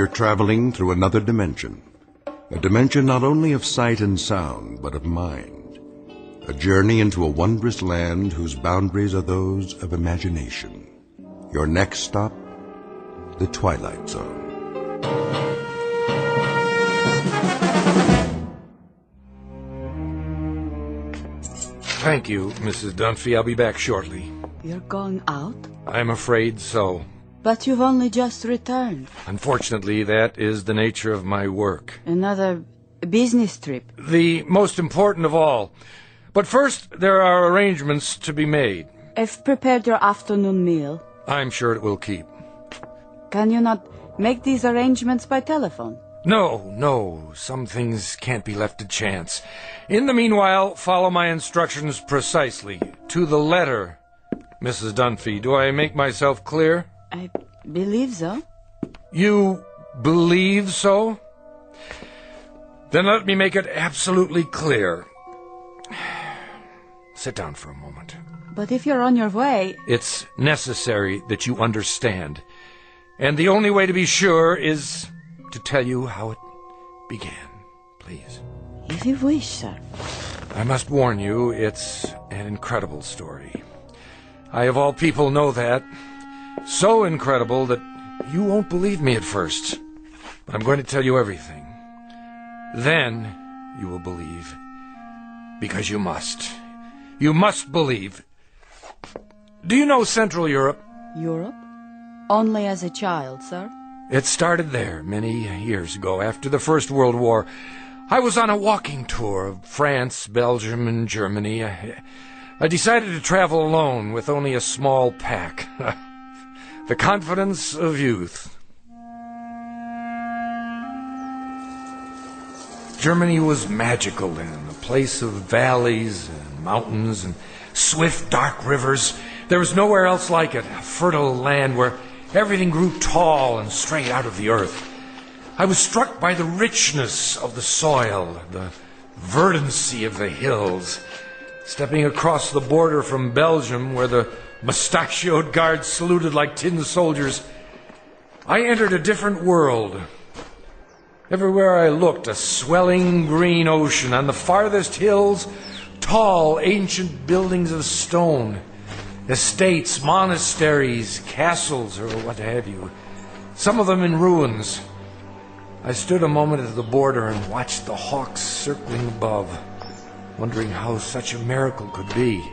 you're traveling through another dimension. A dimension not only of sight and sound, but of mind. A journey into a wondrous land whose boundaries are those of imagination. Your next stop, the Twilight Zone. Thank you, Mrs. Dunphy. I'll be back shortly. You're going out? I'm afraid so. But you've only just returned. Unfortunately, that is the nature of my work. Another business trip? The most important of all. But first, there are arrangements to be made. I've prepared your afternoon meal. I'm sure it will keep. Can you not make these arrangements by telephone? No. Some things can't be left to chance. In the meanwhile, follow my instructions precisely, to the letter, Mrs. Dunphy. Do I make myself clear? I believe so. You believe so? Then let me make it absolutely clear. Sit down for a moment. But if you're on your way... It's necessary that you understand. And the only way to be sure is to tell you how it began. Please. If you wish, sir. I must warn you, it's an incredible story. I, of all people, know that. So incredible that you won't believe me at first. But I'm going to tell you everything. Then you will believe. Because you must. You must believe. Do you know Central Europe? Europe? Only as a child, sir. It started there many years ago, after the First World War. I was on a walking tour of France, Belgium, and Germany. I decided to travel alone with only a small pack. The confidence of youth. Germany was magical then, a place of valleys and mountains and swift, dark rivers. There was nowhere else like it, a fertile land where everything grew tall and straight out of the earth. I was struck by the richness of the soil, the verdancy of the hills. Stepping across the border from Belgium, where the mustachioed guards saluted like tin soldiers, I entered a different world. Everywhere I looked, a swelling green ocean. On the farthest hills, tall, ancient buildings of stone. Estates, monasteries, castles, or what have you. Some of them in ruins. I stood a moment at the border and watched the hawks circling above, wondering how such a miracle could be.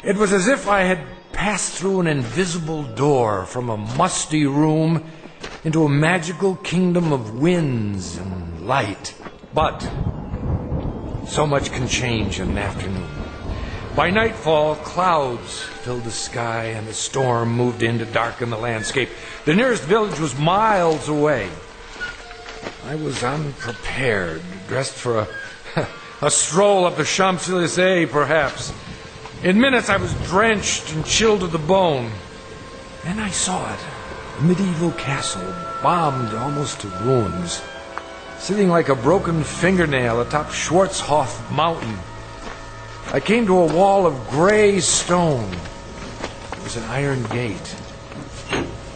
It was as if I had passed through an invisible door from a musty room into a magical kingdom of winds and light. But so much can change in an afternoon. By nightfall, clouds filled the sky and the storm moved in to darken the landscape. The nearest village was miles away. I was unprepared, dressed for a stroll up the Champs-Élysées, perhaps. In minutes, I was drenched and chilled to the bone. Then I saw it, a medieval castle, bombed almost to ruins, sitting like a broken fingernail atop Schwarzhof Mountain. I came to a wall of gray stone. There was an iron gate.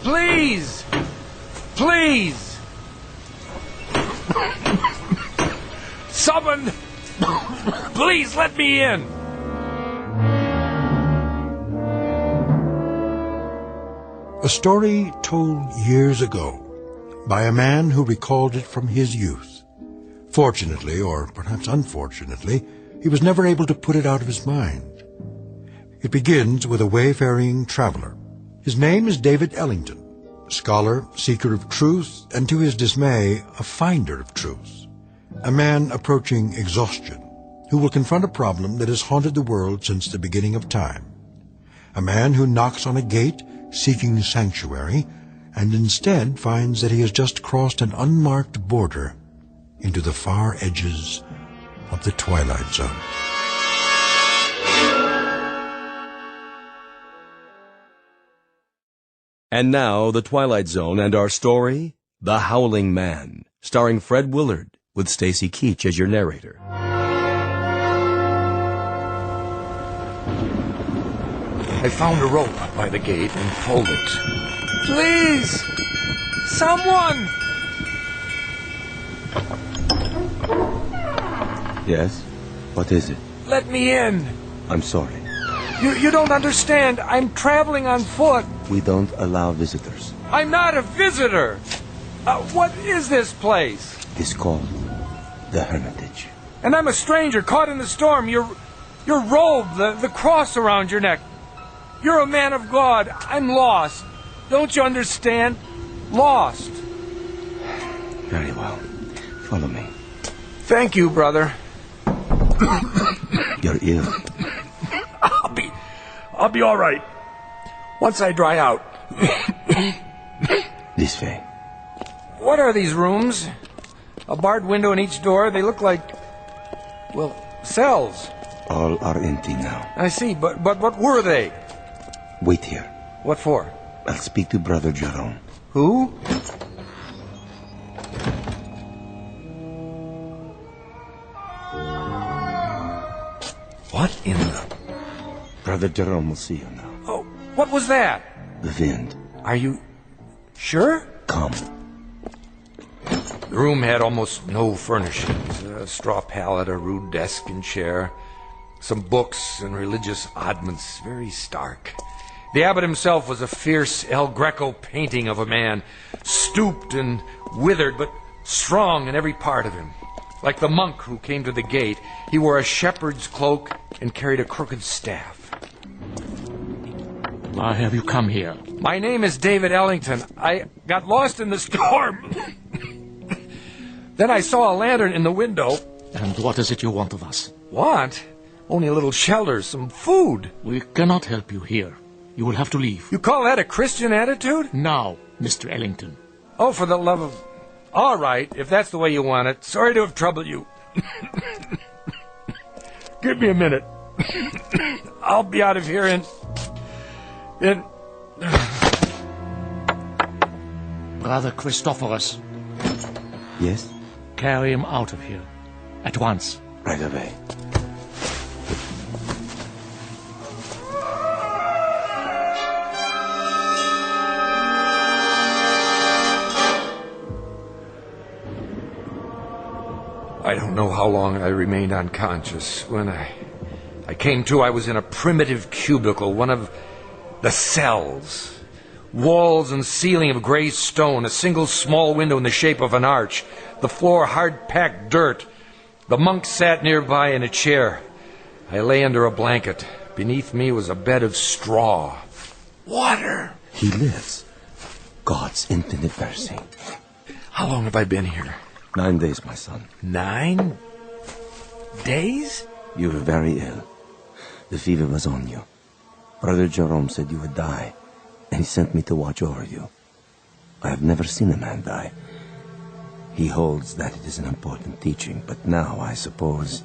Please! Please! Someone! Please let me in! A story told years ago by a man who recalled it from his youth. Fortunately, or perhaps unfortunately, he was never able to put it out of his mind. It begins with a wayfaring traveler. His name is David Ellington, a scholar, seeker of truth, and to his dismay, a finder of truth. A man approaching exhaustion, who will confront a problem that has haunted the world since the beginning of time. A man who knocks on a gate, seeking sanctuary, and instead finds that he has just crossed an unmarked border into the far edges of the Twilight Zone. And now, The Twilight Zone and our story, The Howling Man, starring Fred Willard, with Stacey Keach as your narrator. I found a rope by the gate and pulled it. Please! Someone! Yes? What is it? Let me in. I'm sorry. You don't understand. I'm traveling on foot. We don't allow visitors. I'm not a visitor. What is this place? It's called the Hermitage. And I'm a stranger caught in the storm. Your robe, the cross around your neck. You're a man of God. I'm lost. Don't you understand? Lost. Very well. Follow me. Thank you, brother. You're ill. I'll be all right. Once I dry out. This way. What are these rooms? A barred window in each door. They look like, well, cells. All are empty now. I see, but what were they? Wait here. What for? I'll speak to Brother Jerome. Who? What in the... Brother Jerome will see you now. Oh, what was that? The wind. Are you sure? Come. The room had almost no furnishings. A straw pallet, a rude desk and chair, some books and religious oddments, very stark. The abbot himself was a fierce El Greco painting of a man, stooped and withered, but strong in every part of him. Like the monk who came to the gate, he wore a shepherd's cloak and carried a crooked staff. Why have you come here? My name is David Ellington. I got lost in the storm. Then I saw a lantern in the window. And what is it you want of us? Want? Only a little shelter, some food. We cannot help you here. You will have to leave. You call that a Christian attitude? Now, Mr. Ellington. Oh, for the love of... All right, if that's the way you want it. Sorry to have troubled you. Give me a minute. I'll be out of here in... Brother Christophorus. Yes? Carry him out of here. At once. Right away. I don't know how long I remained unconscious. When I came to, I was in a primitive cubicle, one of the cells. Walls and ceiling of gray stone, a single small window in the shape of an arch, the floor hard-packed dirt. The monk sat nearby in a chair. I lay under a blanket. Beneath me was a bed of straw. Water! He lives. God's infinite mercy. How long have I been here? 9 days, my son. 9 days? You were very ill. The fever was on you. Brother Jerome said you would die, and he sent me to watch over you. I have never seen a man die. He holds that it is an important teaching, but now I suppose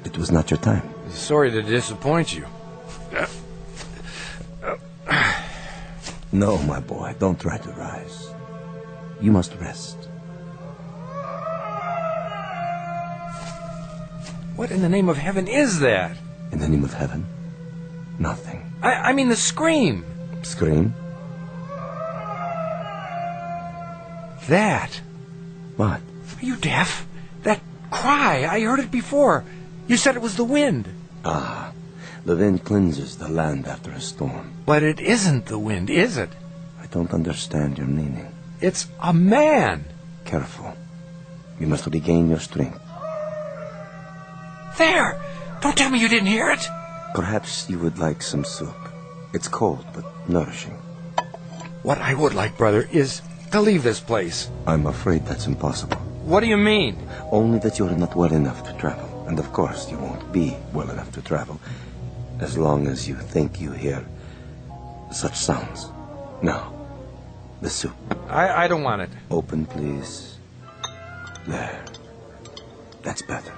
it was not your time. Sorry to disappoint you. No, my boy, don't try to rise. You must rest. What in the name of heaven is that? In the name of heaven, nothing. I mean the scream. Scream? That. What? Are you deaf? That cry, I heard it before. You said it was the wind. Ah, the wind cleanses the land after a storm. But it isn't the wind, is it? I don't understand your meaning. It's a man. Careful. You must regain your strength. There! Don't tell me you didn't hear it. Perhaps you would like some soup. It's cold, but nourishing. What I would like, brother, is to leave this place. I'm afraid that's impossible. What do you mean? Only that you're not well enough to travel. And of course, you won't be well enough to travel as long as you think you hear such sounds. Now, the soup. I don't want it. Open, please. There. That's better.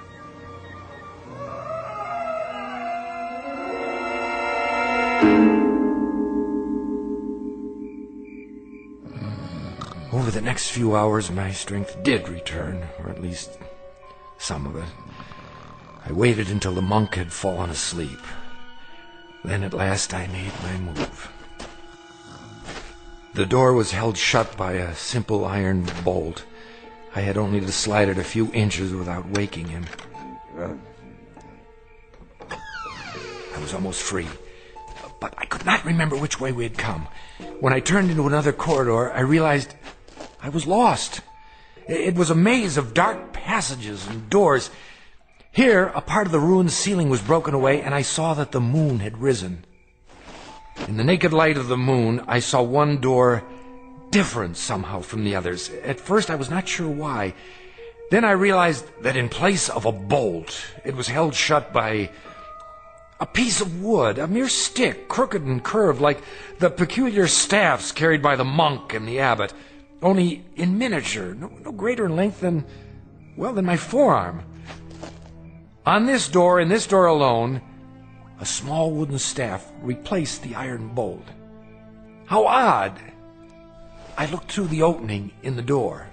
Over the next few hours, my strength did return, or at least some of it. I waited until the monk had fallen asleep. Then at last I made my move. The door was held shut by a simple iron bolt. I had only to slide it a few inches without waking him. I was almost free, but I could not remember which way we had come. When I turned into another corridor, I realized I was lost. It was a maze of dark passages and doors. Here, a part of the ruined ceiling was broken away, and I saw that the moon had risen. In the naked light of the moon, I saw one door different somehow from the others. At first, I was not sure why. Then I realized that in place of a bolt, it was held shut by a piece of wood, a mere stick, crooked and curved, like the peculiar staffs carried by the monk and the abbot, only in miniature, no greater in length than my forearm. On this door, in this door alone, a small wooden staff replaced the iron bolt. How odd! I looked through the opening in the door.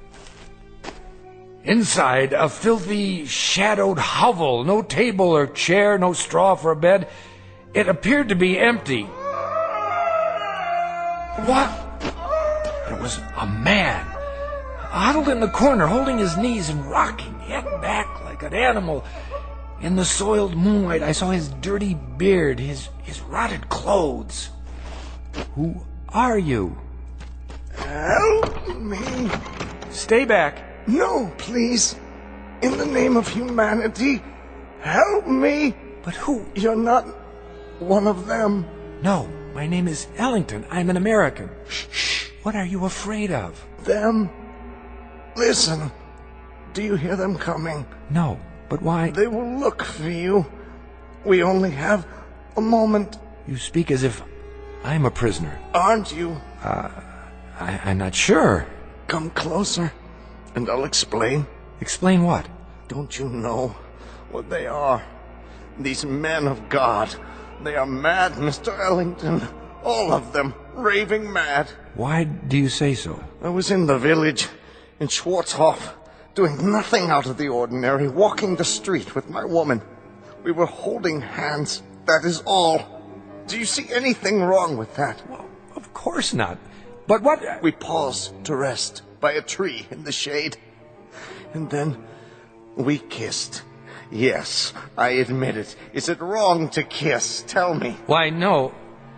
Inside, a filthy, shadowed hovel. No table or chair, no straw for a bed. It appeared to be empty. What? There was a man, huddled in the corner, holding his knees and rocking, head back like an animal. In the soiled moonlight, I saw his dirty beard, his rotted clothes. Who are you? Help me. Stay back. No, please. In the name of humanity, help me. But who? You're not one of them. No, my name is Ellington. I'm an American. Shh. What are you afraid of? Them. Listen. Do you hear them coming? No, but why? They will look for you. We only have a moment. You speak as if I'm a prisoner. Aren't you? I'm not sure. Come closer, and I'll explain. Explain what? Don't you know what they are? These men of God. They are mad, Mr. Ellington. All of them. Raving mad. Why do you say so? I was in the village, in Schwarzhof, doing nothing out of the ordinary, walking the street with my woman. We were holding hands. That is all. Do you see anything wrong with that? Well, of course not. But what? We paused to rest by a tree in the shade. And then we kissed. Yes, I admit it. Is it wrong to kiss? Tell me. Why, no,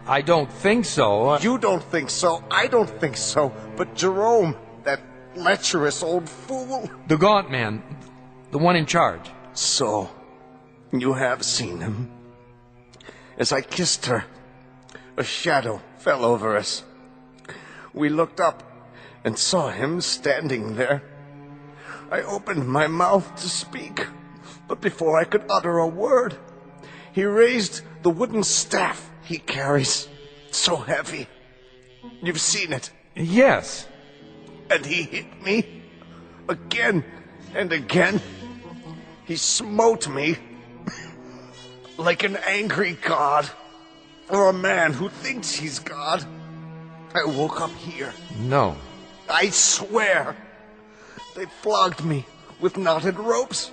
I don't think so. You don't think so. I don't think so. But Jerome, that lecherous old fool. The gaunt man, the one in charge. So, you have seen him. As I kissed her, a shadow fell over us. We looked up and saw him standing there. I opened my mouth to speak, but before I could utter a word, he raised the wooden staff he carries, so heavy. You've seen it. Yes. And he hit me again and again. He smote me like an angry god, or a man who thinks he's God. I woke up here. No. I swear. They flogged me with knotted ropes.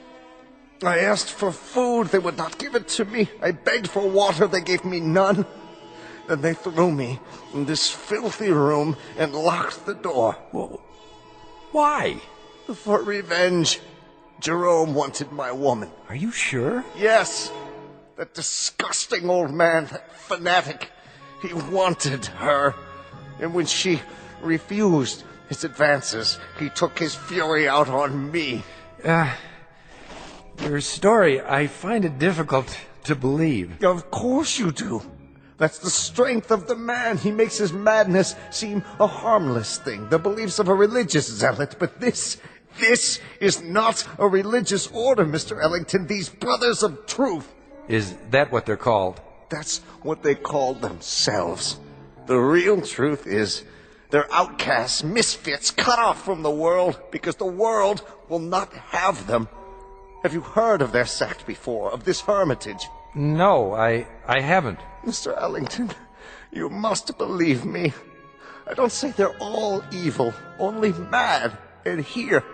I asked for food. They would not give it to me. I begged for water. They gave me none. Then they threw me in this filthy room and locked the door. Well, why? For revenge. Jerome wanted my woman. Are you sure? Yes. That disgusting old man, that fanatic. He wanted her. And when she refused his advances, he took his fury out on me. Your story, I find it difficult to believe. Of course you do. That's the strength of the man. He makes his madness seem a harmless thing, the beliefs of a religious zealot. But this is not a religious order, Mr. Ellington. These brothers of truth. Is that what they're called? That's what they call themselves. The real truth is they're outcasts, misfits, cut off from the world because the world will not have them. Have you heard of their sect before, of this hermitage? No, I haven't. Mr. Ellington, you must believe me. I don't say they're all evil, only mad. And here,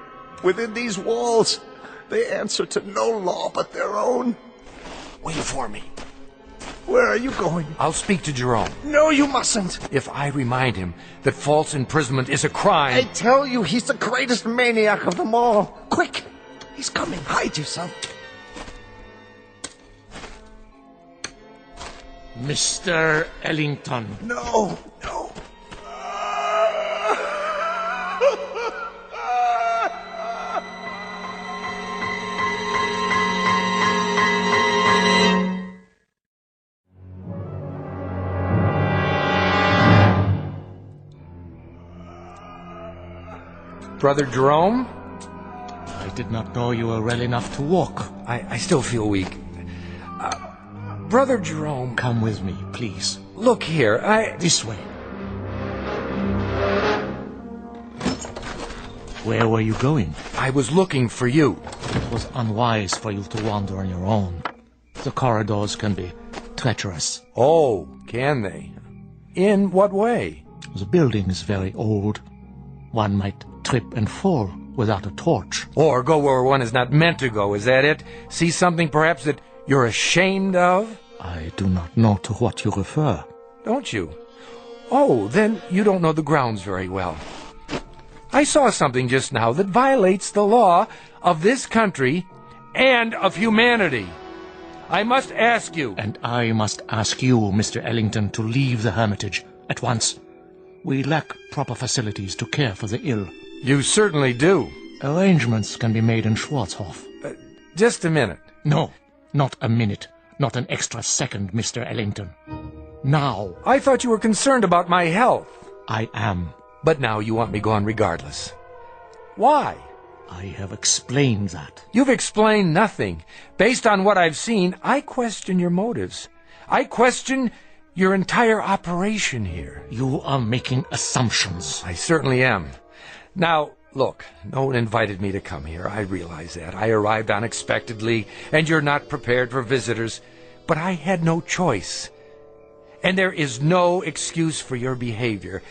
within these walls, they answer to no law but their own. Wait for me. Where are you going? I'll speak to Jerome. No, you mustn't. If I remind him that false imprisonment is a crime... I tell you, he's the greatest maniac of them all. Quick! He's coming. Hide yourself. Mr. Ellington. No, no. Brother Jerome? I did not know you were well enough to walk. I still feel weak. Brother Jerome... Come with me, please. Look here, This way. Where were you going? I was looking for you. It was unwise for you to wander on your own. The corridors can be treacherous. Oh, can they? In what way? The building is very old. One might trip and fall without a torch. Or go where one is not meant to go, is that it? See something perhaps that you're ashamed of? I do not know to what you refer. Don't you? Oh, then you don't know the grounds very well. I saw something just now that violates the law of this country and of humanity. I must ask you... And I must ask you, Mr. Ellington, to leave the hermitage at once. We lack proper facilities to care for the ill. You certainly do. Arrangements can be made in Schwarzhof. Just a minute. No, not a minute. Not an extra second, Mr. Ellington. Now. I thought you were concerned about my health. I am. But now you want me gone regardless. Why? I have explained that. You've explained nothing. Based on what I've seen, I question your motives. I question your entire operation here. You are making assumptions. I certainly am. Now, look, no one invited me to come here. I realize that. I arrived unexpectedly, and you're not prepared for visitors. But I had no choice. And there is no excuse for your behavior.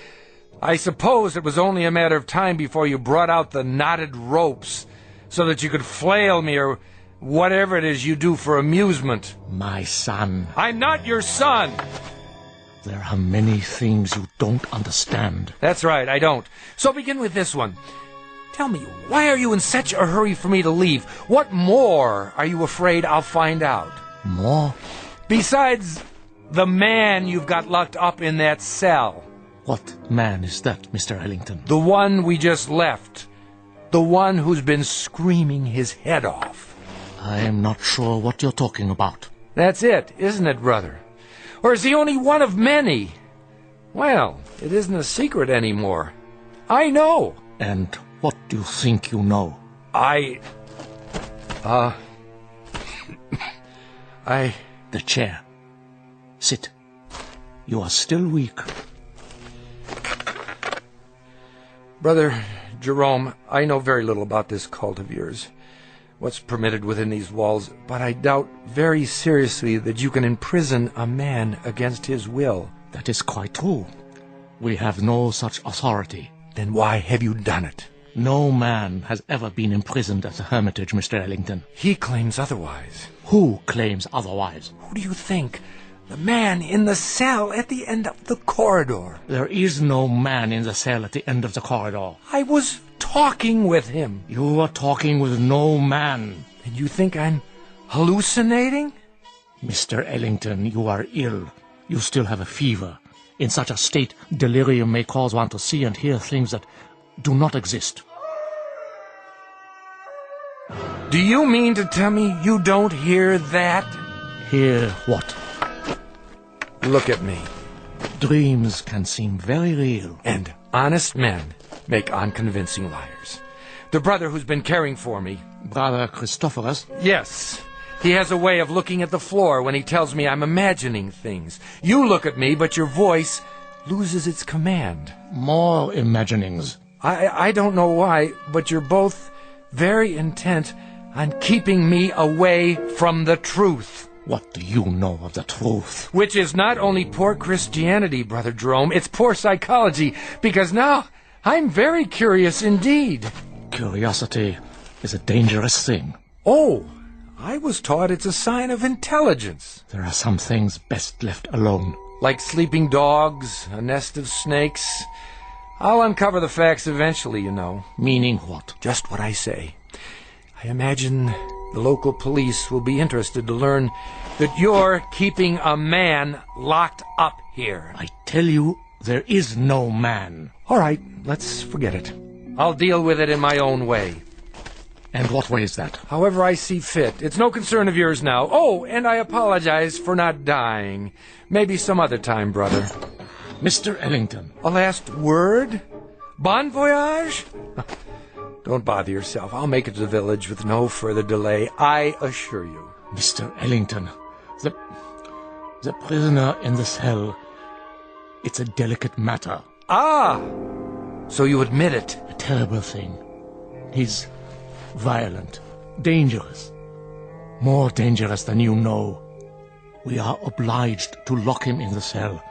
I suppose it was only a matter of time before you brought out the knotted ropes so that you could flail me or whatever it is you do for amusement. My son. I'm not your son! There are many things you don't understand. That's right, I don't. So begin with this one. Tell me, why are you in such a hurry for me to leave? What more are you afraid I'll find out? More? Besides the man you've got locked up in that cell. What man is that, Mr. Ellington? The one we just left. The one who's been screaming his head off. I'm not sure what you're talking about. That's it, isn't it, brother? Or is he only one of many? Well, it isn't a secret anymore. I know. And what do you think you know? The chair. Sit. You are still weak. Brother Jerome, I know very little about this cult of yours, what's permitted within these walls, but I doubt very seriously that you can imprison a man against his will. That is quite true. We have no such authority. Then why have you done it? No man has ever been imprisoned at the Hermitage, Mr. Ellington. He claims otherwise. Who claims otherwise? Who do you think? The man in the cell at the end of the corridor. There is no man in the cell at the end of the corridor. I was talking with him. You are talking with no man. And you think I'm hallucinating? Mr. Ellington, you are ill. You still have a fever. In such a state, delirium may cause one to see and hear things that do not exist. Do you mean to tell me you don't hear that? Hear what? Look at me. Dreams can seem very real. And honest men make unconvincing liars. The brother who's been caring for me. Brother Christophorus? Yes. He has a way of looking at the floor when he tells me I'm imagining things. You look at me, but your voice loses its command. More imaginings. I don't know why, but you're both very intent on keeping me away from the truth. What do you know of the truth? Which is not only poor Christianity, Brother Jerome, it's poor psychology, because now I'm very curious indeed. Curiosity is a dangerous thing. Oh, I was taught it's a sign of intelligence. There are some things best left alone. Like sleeping dogs, a nest of snakes. I'll uncover the facts eventually, you know. Meaning what? Just what I say. I imagine the local police will be interested to learn that you're keeping a man locked up here. I tell you, there is no man. All right, let's forget it. I'll deal with it in my own way. And what way is that? However I see fit. It's no concern of yours now. Oh, and I apologize for not dying. Maybe some other time, brother. Mr. Ellington. A last word? Bon voyage? Don't bother yourself. I'll make it to the village with no further delay, I assure you. Mr. Ellington, the prisoner in the cell, it's a delicate matter. Ah! So you admit it? A terrible thing. He's violent, dangerous, more dangerous than you know. We are obliged to lock him in the cell.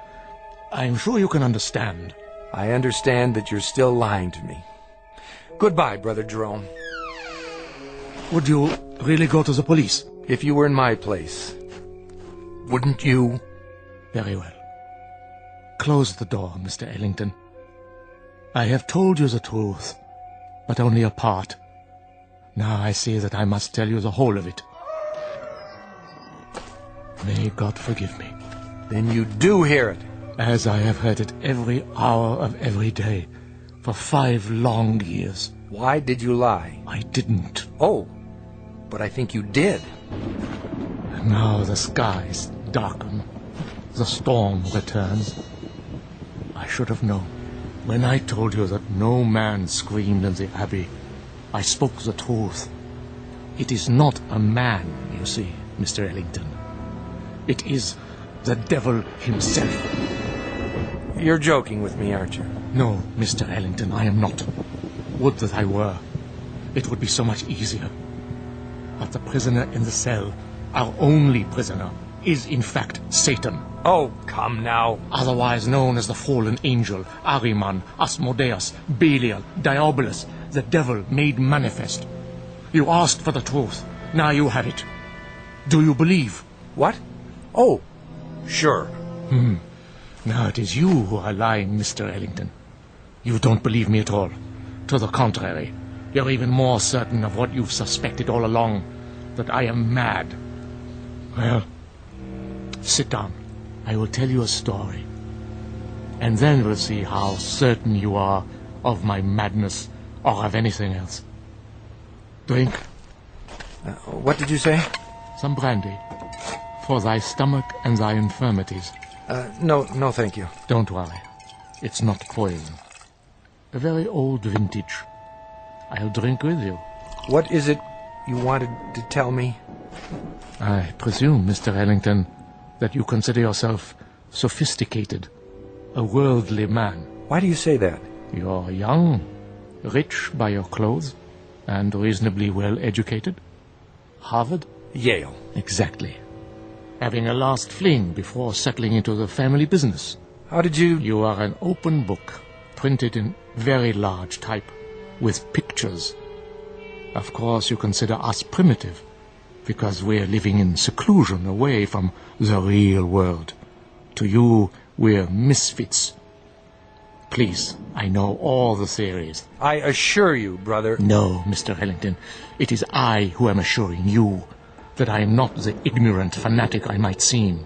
I'm sure you can understand. I understand that you're still lying to me. Goodbye, Brother Jerome. Would you really go to the police? If you were in my place, wouldn't you? Very well. Close the door, Mr. Ellington. I have told you the truth, but only a part. Now I see that I must tell you the whole of it. May God forgive me. Then you do hear it. As I have heard it every hour of every day, for 5 long years. Why did you lie? I didn't. Oh, but I think you did. Now the skies darken. The storm returns. I should have known. When I told you that no man screamed in the Abbey, I spoke the truth. It is not a man, you see, Mr. Ellington. It is the devil himself. You're joking with me, aren't you? No, Mr. Ellington, I am not. Would that I were. It would be so much easier. But the prisoner in the cell, our only prisoner, is in fact Satan. Oh, come now. Otherwise known as the fallen angel, Ahriman, Asmodeus, Belial, Diabolus, the devil made manifest. You asked for the truth. Now you have it. Do you believe? What? Oh, sure. Now it is you who are lying, Mr. Ellington. You don't believe me at all. To the contrary, you're even more certain of what you've suspected all along, that I am mad. Well, sit down. I will tell you a story. And then we'll see how certain you are of my madness or of anything else. Drink. What did you say? Some brandy. For thy stomach and thy infirmities. No, thank you. Don't worry. It's not poison. A very old vintage. I'll drink with you. What is it you wanted to tell me? I presume, Mr. Ellington, that you consider yourself sophisticated, a worldly man. Why do you say that? You're young, rich by your clothes, and reasonably well educated. Harvard? Yale. Exactly. Having a last fling before settling into the family business. How did you... You are an open book, printed in very large type, with pictures. Of course, you consider us primitive, because we're living in seclusion away from the real world. To you, we're misfits. Please, I know all the theories. I assure you, brother... No, Mr. Ellington, it is I who am assuring you that I am not the ignorant fanatic I might seem.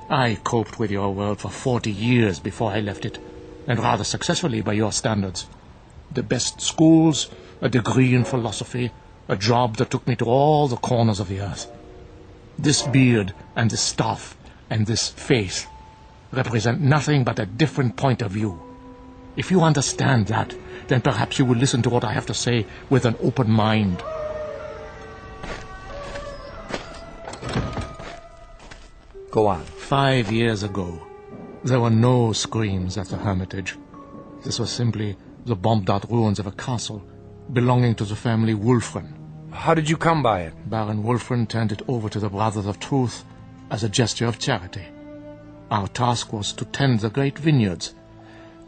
I coped with your world for 40 years before I left it, and rather successfully by your standards. The best schools, a degree in philosophy, a job that took me to all the corners of the earth. This beard and this staff and this face represent nothing but a different point of view. If you understand that, then perhaps you will listen to what I have to say with an open mind. Go on. 5 years ago, there were no screams at the Hermitage. This was simply the bombed-out ruins of a castle belonging to the family Wulfren. How did you come by it? Baron Wulfren turned it over to the Brothers of Truth as a gesture of charity. Our task was to tend the great vineyards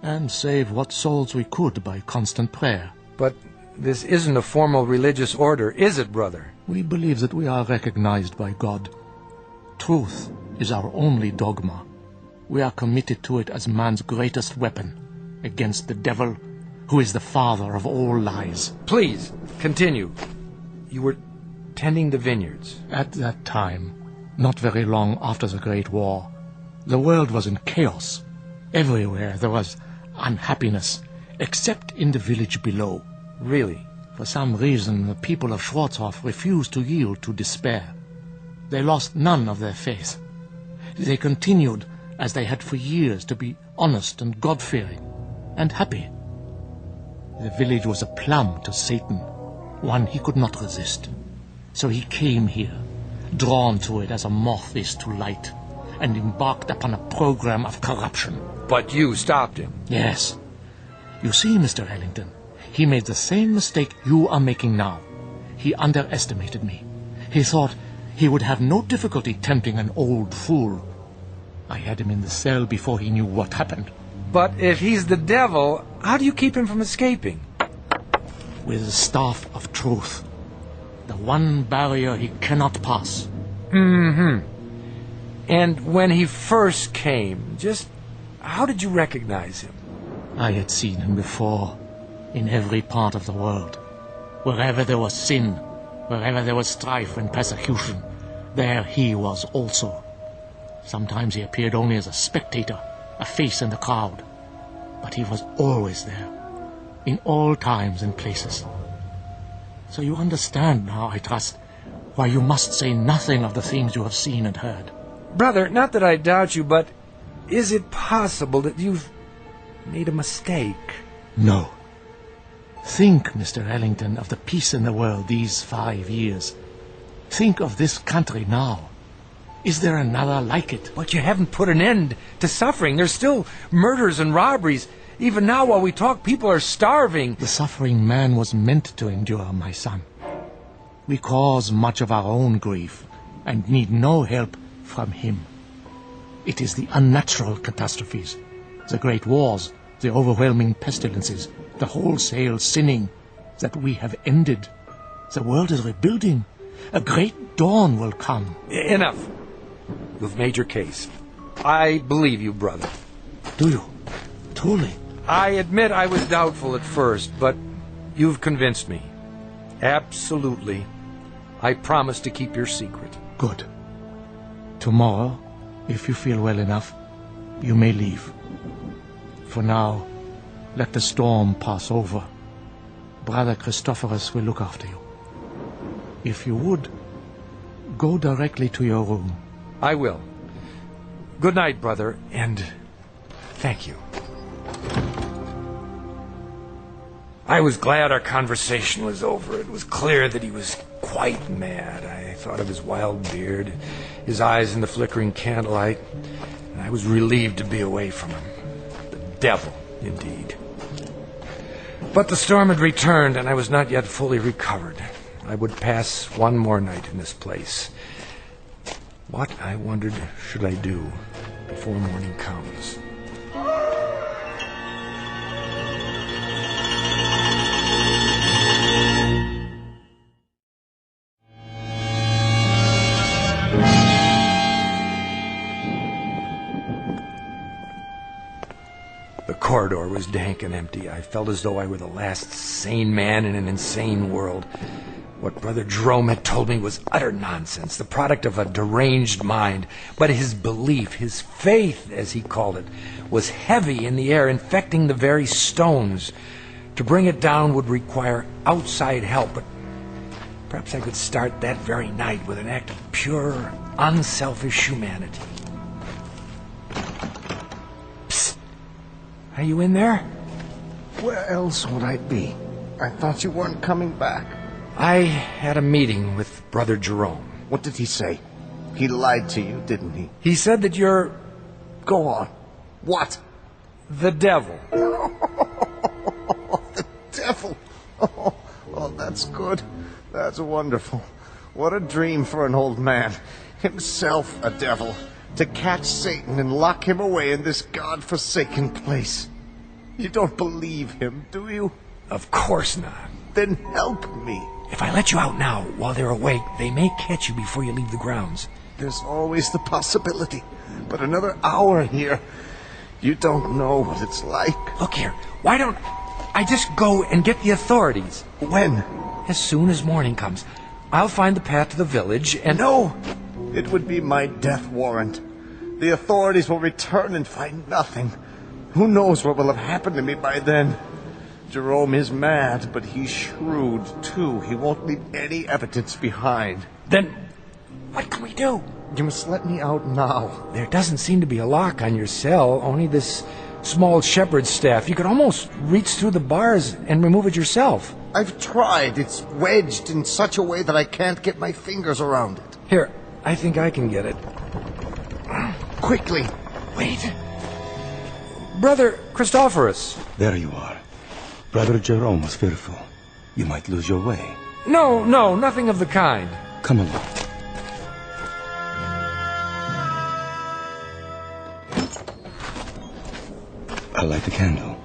and save what souls we could by constant prayer. But this isn't a formal religious order, is it, brother? We believe that we are recognized by God. Truth is our only dogma. We are committed to it as man's greatest weapon against the devil, who is the father of all lies. Please, continue. You were tending the vineyards. At that time, not very long after the Great War, the world was in chaos. Everywhere there was unhappiness, except in the village below. Really? For some reason, the people of Schwarzhof refused to yield to despair. They lost none of their faith. They continued, as they had for years, to be honest and God-fearing and happy. The village was a plum to Satan, one he could not resist. So he came here, drawn to it as a moth is to light, and embarked upon a program of corruption. But you stopped him. Yes. You see, Mr. Ellington, he made the same mistake you are making now. He underestimated me. He thought he would have no difficulty tempting an old fool. I had him in the cell before he knew what happened. But if he's the devil, how do you keep him from escaping? With the staff of truth. The one barrier he cannot pass. Mm-hmm. And when he first came, just how did you recognize him? I had seen him before, in every part of the world. Wherever there was sin, wherever there was strife and persecution, there he was also. Sometimes he appeared only as a spectator, a face in the crowd. But he was always there, in all times and places. So you understand now, I trust, why you must say nothing of the things you have seen and heard. Brother, not that I doubt you, but is it possible that you've made a mistake? No. Think, Mr. Ellington, of the peace in the world these 5 years. Think of this country now. Is there another like it? But you haven't put an end to suffering. There's still murders and robberies. Even now, while we talk, people are starving. The suffering man was meant to endure, my son. We cause much of our own grief and need no help from him. It is the unnatural catastrophes, the great wars, the overwhelming pestilences, the wholesale sinning that we have ended. The world is rebuilding. A great dawn will come. Enough. You've made your case. I believe you, brother. Do you? Truly? I admit I was doubtful at first, but you've convinced me. Absolutely. I promise to keep your secret. Good. Tomorrow, if you feel well enough, you may leave. For now, let the storm pass over. Brother Christophorus will look after you. If you would, go directly to your room. I will. Good night, brother, and thank you. I was glad our conversation was over. It was clear that he was quite mad. I thought of his wild beard, his eyes in the flickering candlelight, and I was relieved to be away from him. The devil, indeed. But the storm had returned, and I was not yet fully recovered. I would pass one more night in this place. What, I wondered, should I do before morning comes? The corridor was dank and empty. I felt as though I were the last sane man in an insane world. What Brother Jerome had told me was utter nonsense, the product of a deranged mind. But his belief, his faith, as he called it, was heavy in the air, infecting the very stones. To bring it down would require outside help, but perhaps I could start that very night with an act of pure, unselfish humanity. Psst! Are you in there? Where else would I be? I thought you weren't coming back. I had a meeting with Brother Jerome. What did he say? He lied to you, didn't he? He said that you're Go on. What? the devil. The devil. Oh, that's good. That's wonderful. What a dream for an old man. Himself a devil. To catch Satan and lock him away in this God-forsaken place. You don't believe him, do you? Of course not. Then help me. If I let you out now, while they're awake, they may catch you before you leave the grounds. There's always the possibility. But another hour here, you don't know what it's like. Look here, why don't I just go and get the authorities? When? As soon as morning comes. I'll find the path to the village and... No! It would be my death warrant. The authorities will return and find nothing. Who knows what will have happened to me by then? Jerome is mad, but he's shrewd, too. He won't leave any evidence behind. Then, what can we do? You must let me out now. There doesn't seem to be a lock on your cell, only this small shepherd's staff. You could almost reach through the bars and remove it yourself. I've tried. It's wedged in such a way that I can't get my fingers around it. Here, I think I can get it. Quickly. Wait. Brother Christophorus. There you are. Brother Jerome was fearful. You might lose your way. No, nothing of the kind. Come along. I'll light the candle.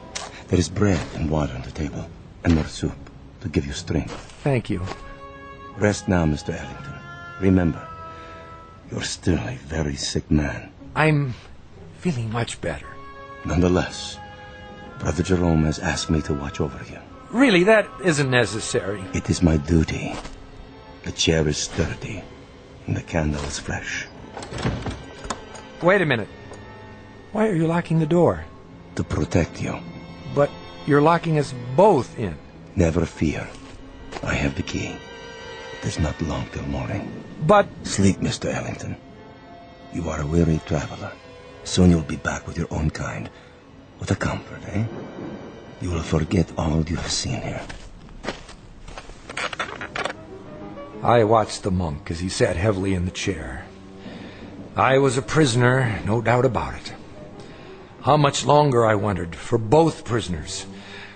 There is bread and water on the table, and more soup to give you strength. Thank you. Rest now, Mr. Ellington. Remember, you're still a very sick man. I'm feeling much better. Nonetheless, Brother Jerome has asked me to watch over you. Really, that isn't necessary. It is my duty. The chair is sturdy, and the candle is fresh. Wait a minute. Why are you locking the door? To protect you. But you're locking us both in. Never fear. I have the key. It is not long till morning. But... Sleep, Mr. Ellington. You are a weary traveler. Soon you'll be back with your own kind. What a comfort, eh? You will forget all you have seen here. I watched the monk as he sat heavily in the chair. I was a prisoner, no doubt about it. How much longer, I wondered, for both prisoners?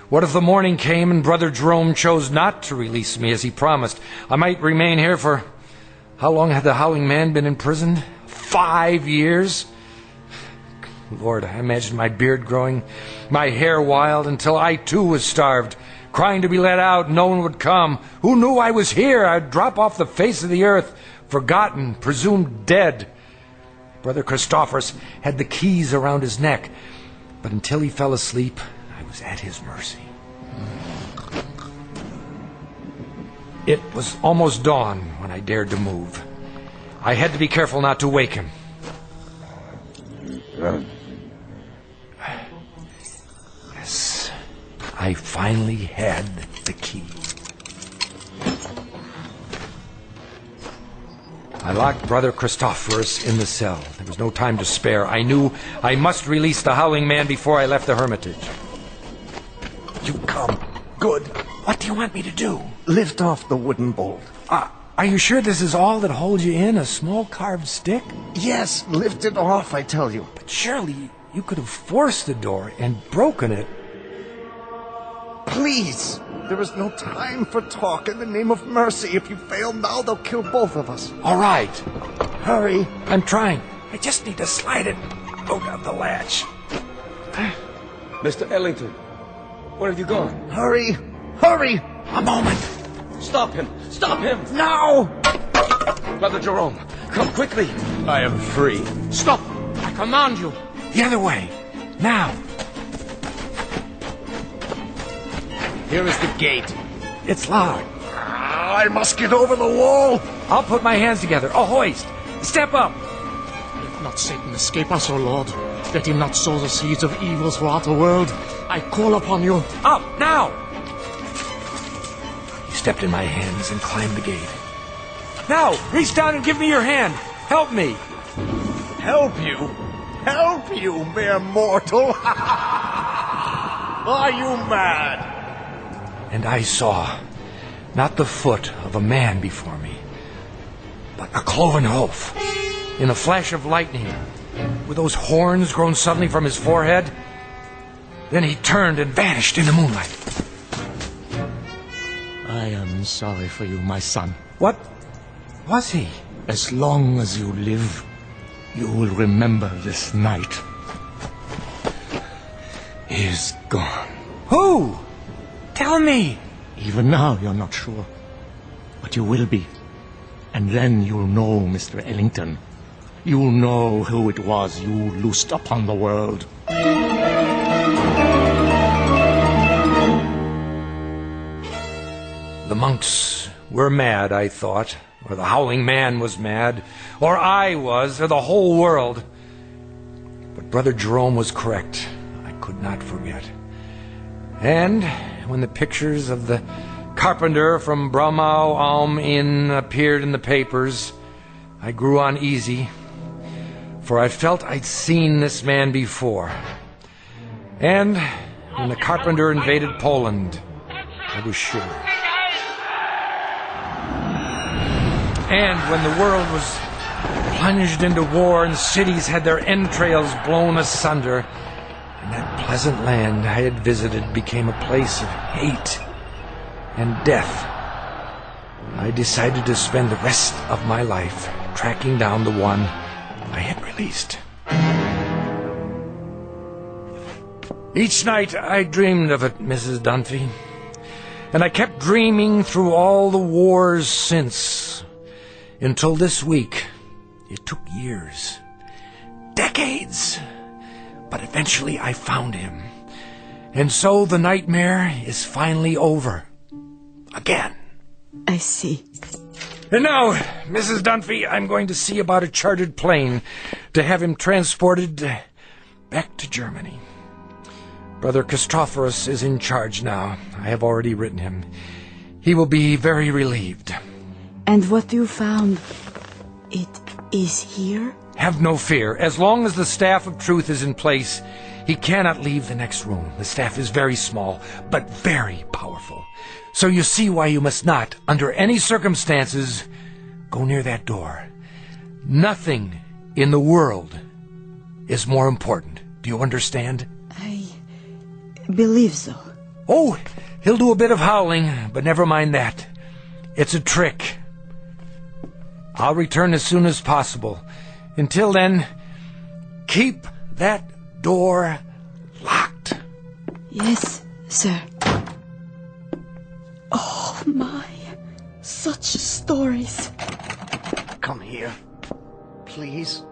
What if the morning came and Brother Jerome chose not to release me as he promised? I might remain here for... How long had the Howling Man been in prison? 5 years? Lord, I imagined my beard growing, my hair wild, until I too was starved, crying to be let out, and no one would come. Who knew I was here? I'd drop off the face of the earth, forgotten, presumed dead. Brother Christophorus had the keys around his neck, but until he fell asleep, I was at his mercy. It was almost dawn when I dared to move. I had to be careful not to wake him. Yes, I finally had the key. I locked Brother Christophorus in the cell. There was no time to spare. I knew I must release the Howling Man before I left the hermitage. You come. Good. What do you want me to do? Lift off the wooden bolt. Are you sure this is all that holds you in? A small carved stick? Yes, lift it off, I tell you. But surely you could have forced the door and broken it. Please! There is no time for talk. In the name of mercy, if you fail now, they'll kill both of us. All right. Hurry. I'm trying. I just need to slide it out of the latch. Mr. Ellington, where have you gone? Hurry! Hurry! A moment. Stop him! Stop him! Now! Brother Jerome, come quickly. I am free. Stop! I command you. The other way. Now. Here is the gate. It's locked. I must get over the wall. I'll put my hands together. A hoist. Step up. Let not Satan escape us, O Lord. Let him not sow the seeds of evil throughout the world. I call upon you. Up, now. He stepped in my hands and climbed the gate. Now, reach down and give me your hand. Help me. Help you? Help you, mere mortal? Are you mad? And I saw not the foot of a man before me, but a cloven hoof. In a flash of lightning, with those horns grown suddenly from his forehead, then he turned and vanished in the moonlight. I am sorry for you, my son. What was he? As long as you live, you will remember this night. He is gone. Who? Tell me. Even now, you're not sure. But you will be. And then you'll know, Mr. Ellington. You'll know who it was you loosed upon the world. The monks were mad, I thought, or the Howling Man was mad, or I was, or the whole world. But Brother Jerome was correct. I could not forget. And when the pictures of the carpenter from Bromau Alm Inn appeared in the papers, I grew uneasy, for I felt I'd seen this man before. And when the carpenter invaded Poland, I was sure. And when the world was plunged into war and cities had their entrails blown asunder, and that pleasant land I had visited became a place of hate and death, I decided to spend the rest of my life tracking down the one I had released. Each night I dreamed of it, Mrs. Dunphy, and I kept dreaming through all the wars since, until this week. It took years, decades, but eventually I found him. And so the nightmare is finally over. Again. I see. And now, Mrs. Dunphy, I'm going to see about a chartered plane to have him transported back to Germany. Brother Christophorus is in charge now. I have already written him. He will be very relieved. And what you found, it is here? Have no fear. As long as the staff of truth is in place, he cannot leave the next room. The staff is very small, but very powerful. So you see why you must not, under any circumstances, go near that door. Nothing in the world is more important. Do you understand? I believe so. Oh, he'll do a bit of howling, but never mind that. It's a trick. I'll return as soon as possible. Until then, keep that door locked. Yes, sir. Oh, my. Such stories. Come here. Please.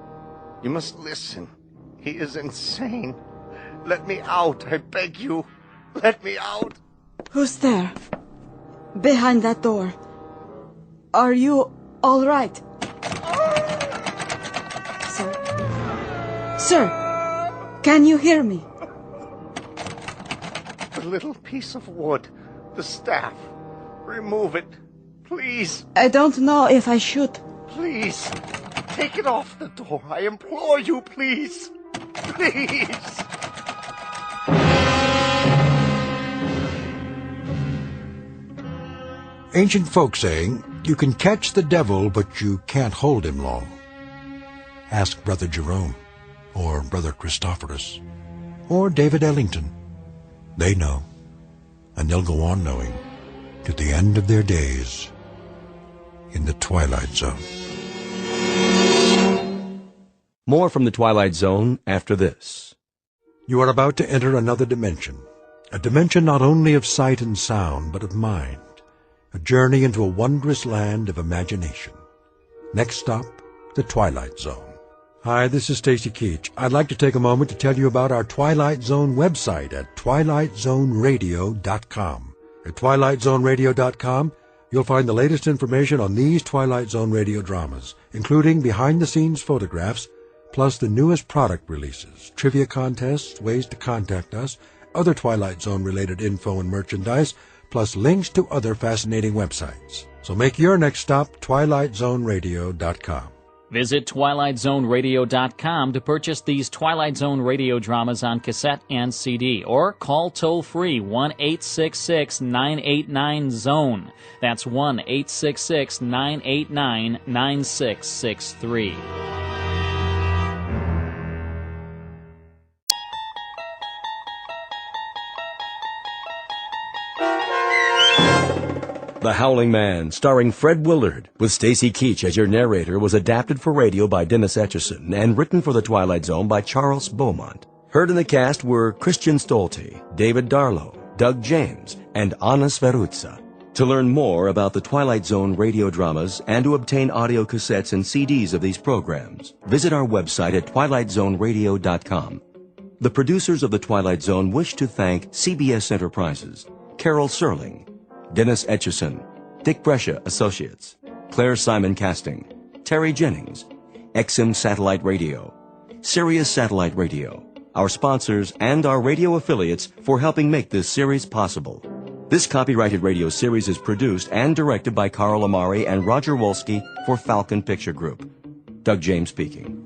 You must listen. He is insane. Let me out, I beg you. Let me out. Who's there? Behind that door. Are you all right? Sir, can you hear me? The little piece of wood, the staff. Remove it, please. I don't know if I should. Please, take it off the door. I implore you, please. Please. Ancient folk saying, you can catch the devil, but you can't hold him long. Ask Brother Jerome, or Brother Christophorus, or David Ellington. They know, and they'll go on knowing, to the end of their days in the Twilight Zone. More from the Twilight Zone after this. You are about to enter another dimension, a dimension not only of sight and sound, but of mind, a journey into a wondrous land of imagination. Next stop, the Twilight Zone. Hi, this is Stacey Keach. I'd like to take a moment to tell you about our Twilight Zone website at twilightzoneradio.com. At twilightzoneradio.com, you'll find the latest information on these Twilight Zone radio dramas, including behind-the-scenes photographs, plus the newest product releases, trivia contests, ways to contact us, other Twilight Zone-related info and merchandise, plus links to other fascinating websites. So make your next stop twilightzoneradio.com. Visit twilightzoneradio.com to purchase these Twilight Zone radio dramas on cassette and CD, or call toll-free 1-866-989-ZONE. That's 1-866-989-9663. The Howling Man, starring Fred Willard, with Stacey Keach as your narrator, was adapted for radio by Dennis Etchison and written for The Twilight Zone by Charles Beaumont. Heard in the cast were Christian Stolte, David Darlow, Doug James, and Anna Sverutza. To learn more about the Twilight Zone radio dramas and to obtain audio cassettes and CDs of these programs, visit our website at twilightzoneradio.com. The producers of The Twilight Zone wish to thank CBS Enterprises, Carol Serling, Dennis Etchison, Dick Brescia Associates, Claire Simon Casting, Terry Jennings, XM Satellite Radio, Sirius Satellite Radio, our sponsors, and our radio affiliates for helping make this series possible. This copyrighted radio series is produced and directed by Carl Amari and Roger Wolski for Falcon Picture Group. Doug James speaking.